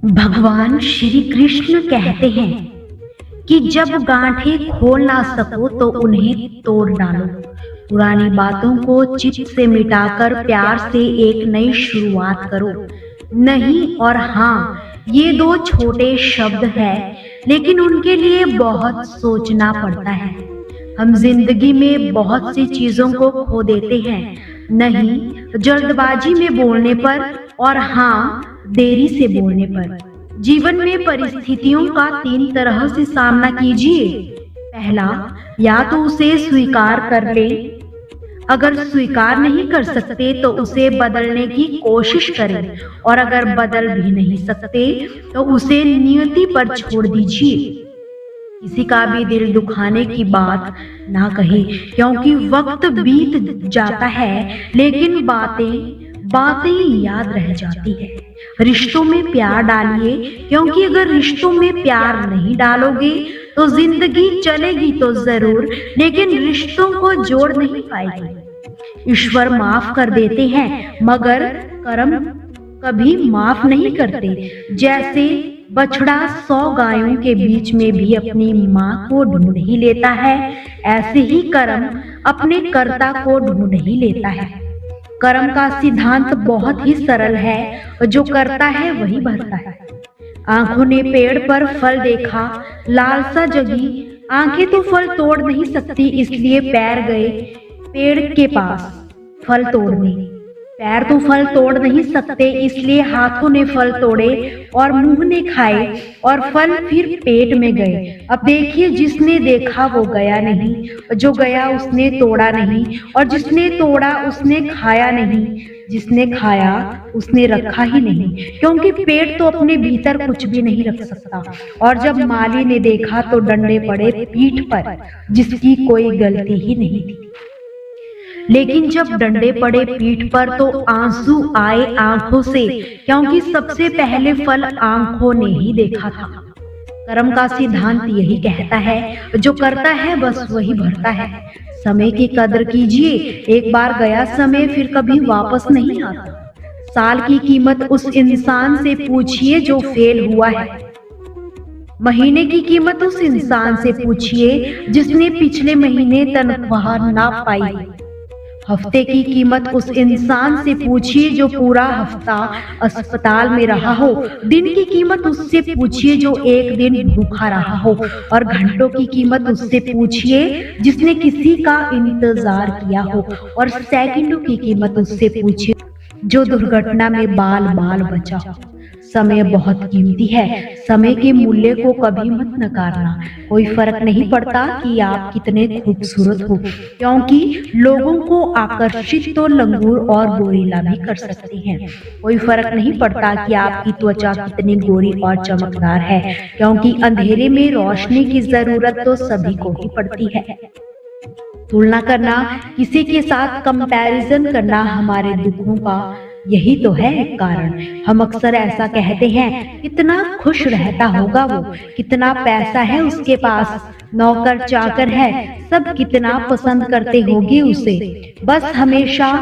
भगवान श्री कृष्ण कहते हैं कि जब गांठें खोल ना सको तो उन्हें तोड़ डालो। पुरानी बातों को चित्त से मिटाकर प्यार से एक नई शुरुआत करो। नहीं और हाँ, ये दो छोटे शब्द हैं, लेकिन उनके लिए बहुत सोचना पड़ता है। हम जिंदगी में बहुत सी चीजों को खो देते हैं। नहीं जल्दबाजी में बोलने पर और हाँ, देरी से बोलने पर। जीवन में परिस्थितियों का 3 तरह से सामना कीजिए। पहला, या तो उसे स्वीकार कर ले। अगर स्वीकार नहीं कर सकते तो उसे बदलने की कोशिश करें, और अगर बदल भी नहीं सकते तो उसे नियति पर छोड़ दीजिए। किसी का भी दिल दुखाने की बात ना कहे, क्योंकि वक्त बीत जाता है लेकिन बातें याद रह जाती है। रिश्तों में प्यार डालिए, क्योंकि अगर रिश्तों में प्यार नहीं डालोगे तो जिंदगी चलेगी तो जरूर, लेकिन रिश्तों को जोड़ नहीं पाएगी। ईश्वर माफ कर देते हैं मगर कर्म कभी माफ नहीं करते। जैसे बछड़ा 100 गायों के बीच में भी अपनी माँ को ढूंढ ही लेता है, ऐसे ही कर्म अपने कर्ता को ढूंढ ही लेता है। कर्म का सिद्धांत बहुत ही सरल है, जो करता है वही भरता है। आंखों ने पेड़ पर फल देखा, लालसा जगी, आंखें तो फल तोड़ नहीं सकती, इसलिए पैर गए पेड़ के पास फल तोड़ने। पैर तो फल तोड़ नहीं सकते, इसलिए हाथों ने फल तोड़े और मुंह ने खाए, और फल फिर पेट में गए। अब देखिए, जिसने देखा वो गया नहीं, जो गया उसने तोड़ा नहीं, और जिसने तोड़ा उसने खाया नहीं, जिसने खाया उसने रखा ही नहीं, क्योंकि पेट तो अपने भीतर कुछ भी नहीं रख सकता। और जब माली ने देखा तो डंडे पड़े पीठ पर, जिसकी कोई गलती ही नहीं थी। लेकिन जब डंडे पड़े पीठ पर तो आंसू आए आंखों से, क्योंकि सबसे पहले फल आंखों ने ही देखा था। कर्म का सिद्धांत यही कहता है, जो करता है बस वही भरता है। समय की कदर कीजिए, एक बार गया समय फिर कभी वापस नहीं आता। साल की कीमत उस इंसान से पूछिए जो फेल हुआ है। महीने की कीमत उस इंसान से पूछिए जिसने पिछले महीने तनख्वाह ना पाई। हफ्ते की कीमत उस इंसान से पूछिए जो पूरा हफ्ता अस्पताल में रहा हो। दिन की कीमत उससे पूछिए जो एक दिन भूखा रहा हो, और घंटों की कीमत उससे पूछिए जिसने किसी का इंतजार किया हो, और सेकंडों की कीमत उससे पूछिए जो दुर्घटना में बाल बाल बचा हो। समय बहुत कीमती है, समय के मूल्य को कभी मत नकारना। कोई फर्क नहीं पड़ता कि आप कितने खूबसूरत हो, क्योंकि लोगों को आकर्षित तो लंगूर और गोरीला भी कर सकती हैं। कोई फर्क नहीं पड़ता कि आपकी त्वचा कितनी गोरी और चमकदार है, क्योंकि अंधेरे में रोशनी की जरूरत तो सभी को ही पड़ती है। तुलना करना, किसी के साथ कंपैरिजन करना हमारे दुखों का यही तो है कारण। हम अक्सर ऐसा कहते हैं, कितना खुश रहता होगा वो, कितना पैसा है उसके पास, नौकर चाकर है, सब कितना पसंद करते होंगे उसे। बस हमेशा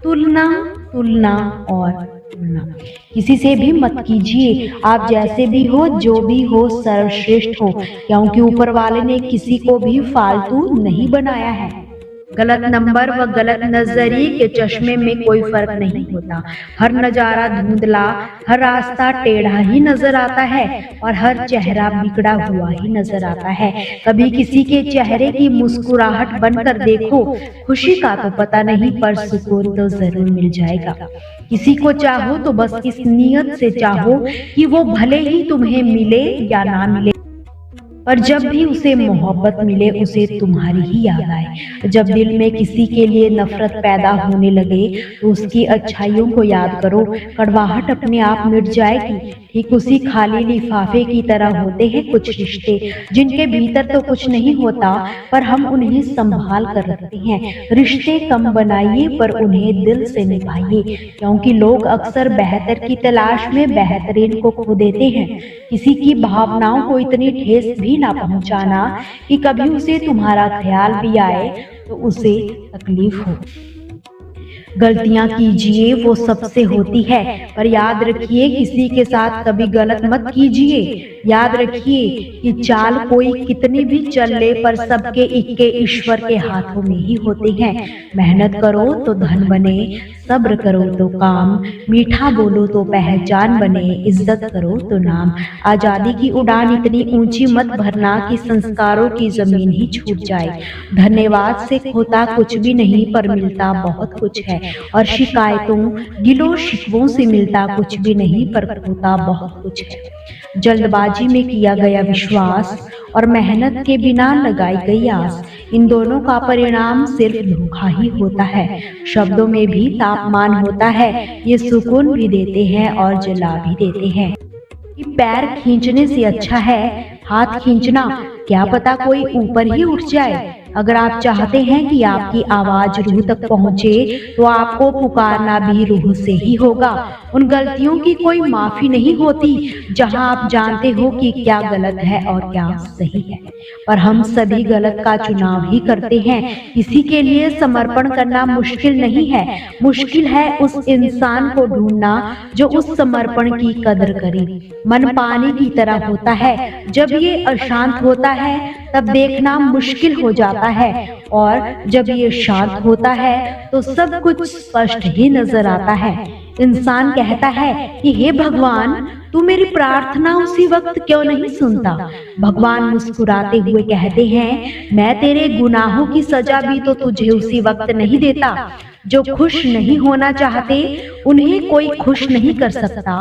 तुलना तुलना और तुलना। किसी से भी मत कीजिए, आप जैसे भी हो, जो भी हो, सर्वश्रेष्ठ हो, क्योंकि ऊपर वाले ने किसी को भी फालतू नहीं बनाया है। गलत नंबर व गलत नजरिए के चश्मे में कोई फर्क नहीं होता। हर नजारा धुंधला, हर रास्ता टेढ़ा ही नजर आता है, और हर चेहरा बिगड़ा हुआ ही नजर आता है। कभी किसी के चेहरे की मुस्कुराहट बनकर देखो, खुशी का तो पता नहीं पर सुकून तो जरूर मिल जाएगा। किसी को चाहो तो बस इस नियत से चाहो कि वो भले ही तुम्हें मिले या ना मिले, पर जब भी उसे मोहब्बत मिले उसे तुम्हारी ही याद आए। जब दिल में किसी के लिए नफरत पैदा होने लगे तो उसकी अच्छाइयों को याद करो, कड़वाहट अपने आप मिट जाएगी। ठीक उसी खाली लिफाफे की तरह होते हैं कुछ रिश्ते, जिनके भीतर तो कुछ नहीं होता पर हम उन्हें संभाल कर रखते हैं। रिश्ते कम बनाइए पर उन्हें दिल से निभाइए, क्योंकि लोग अक्सर बेहतर की तलाश में बेहतरीन को खो देते हैं। किसी की भावनाओं को इतनी ठेस भी ना पहुंचाना कि कभी उसे तुम्हारा ख्याल भी आए तो उसे तकलीफ हो। गलतियां कीजिए वो सबसे होती है, पर याद रखिए किसी के साथ कभी गलत मत कीजिए। याद रखिए कि चाल कोई कितनी भी चल ले, पर सबके इक्के ईश्वर के हाथों में ही होते हैं। मेहनत करो तो धन बने, सब्र करो तो काम, मीठा बोलो तो पहचान बने, इज्जत करो तो नाम। आजादी की उड़ान इतनी ऊंची मत भरना कि संस्कारों की जमीन ही छूट जाए। धन्यवाद से होता कुछ भी नहीं, पर मिलता बहुत कुछ है। और शिकायतों गिलो शिकवों से मिलता कुछ भी नहीं, पर होता बहुत कुछ है। जल्दबाजी में किया गया विश्वास और मेहनत के बिना लगाई गई आस, इन दोनों का परिणाम सिर्फ धोखा ही होता है। शब्दों में भी तापमान होता है, ये सुकून भी देते हैं और जला भी देते हैं। कि पैर खींचने से अच्छा है हाथ खींचना, क्या पता कोई ऊपर ही उठ जाए। अगर आप चाहते हैं कि आपकी आवाज रूह तक पहुंचे, तो आपको पुकारना भी रूह से ही होगा। उन गलतियों की कोई माफी नहीं होती जहां आप जानते हो कि क्या गलत है और क्या सही है, पर हम सभी गलत का चुनाव ही करते हैं। किसी के लिए समर्पण करना मुश्किल नहीं है, मुश्किल है उस इंसान को ढूंढना जो उस समर्पण की कदर करे। मन पानी की तरह होता है, जब ये अशांत होता है तब देखना मुश्किल हो जाता है, और जब ये शांत होता है तो सब कुछ स्पष्ट ही नजर आता है। इंसान कहता है कि हे भगवान, तू मेरी प्रार्थना उसी वक्त क्यों नहीं सुनता। भगवान मुस्कुराते हुए कहते हैं, मैं तेरे गुनाहों की सजा भी तो तुझे उसी वक्त नहीं देता। जो खुश नहीं होना चाहते उन्हें कोई खुश नहीं कर सकता,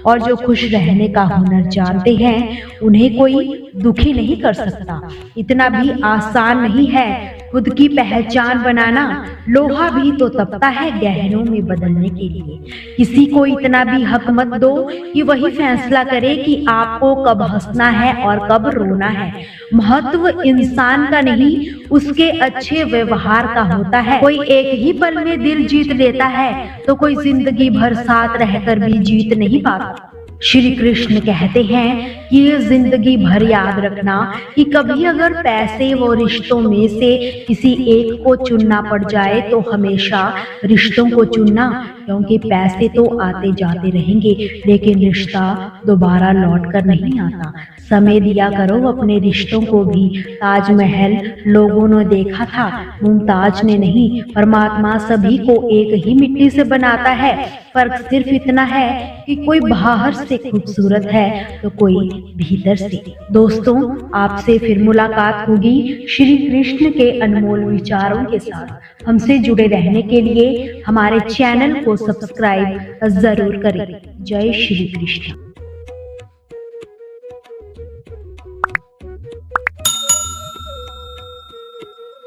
और जो खुश रहने का हुनर जानते हैं उन्हें कोई दुखी नहीं कर सकता। इतना भी आसान नहीं है खुद की पहचान बनाना, लोहा भी तो तपता है गहनों में बदलने के लिए। किसी को इतना भी हक मत दो कि वही फैसला करे कि आपको कब हंसना है और कब रोना है। महत्व इंसान का नहीं, उसके अच्छे व्यवहार का होता है। कोई एक ही पल में दिल जीत लेता है तो कोई जिंदगी भर साथ रहकर भी जीत नहीं पाता। श्री कृष्ण कहते हैं कि ये जिंदगी भर याद रखना कि कभी अगर पैसे व रिश्तों में से किसी एक को चुनना पड़ जाए तो हमेशा रिश्तों को चुनना, क्योंकि पैसे तो आते जाते रहेंगे लेकिन रिश्ता दोबारा लौट कर नहीं आता। समय दिया करो अपने रिश्तों को भी। ताजमहल लोगों ने देखा था, मुमताज ने नहीं। परमात्मा सभी को एक ही मिट्टी से बनाता है, फर्क सिर्फ इतना है कि कोई बाहर से खूबसूरत है तो कोई भीतर से। दोस्तों, आपसे फिर मुलाकात होगी श्री कृष्ण के अनमोल विचारों के साथ। हमसे जुड़े रहने के लिए हमारे चैनल को सब्सक्राइब जरूर करें। जय श्री कृष्ण।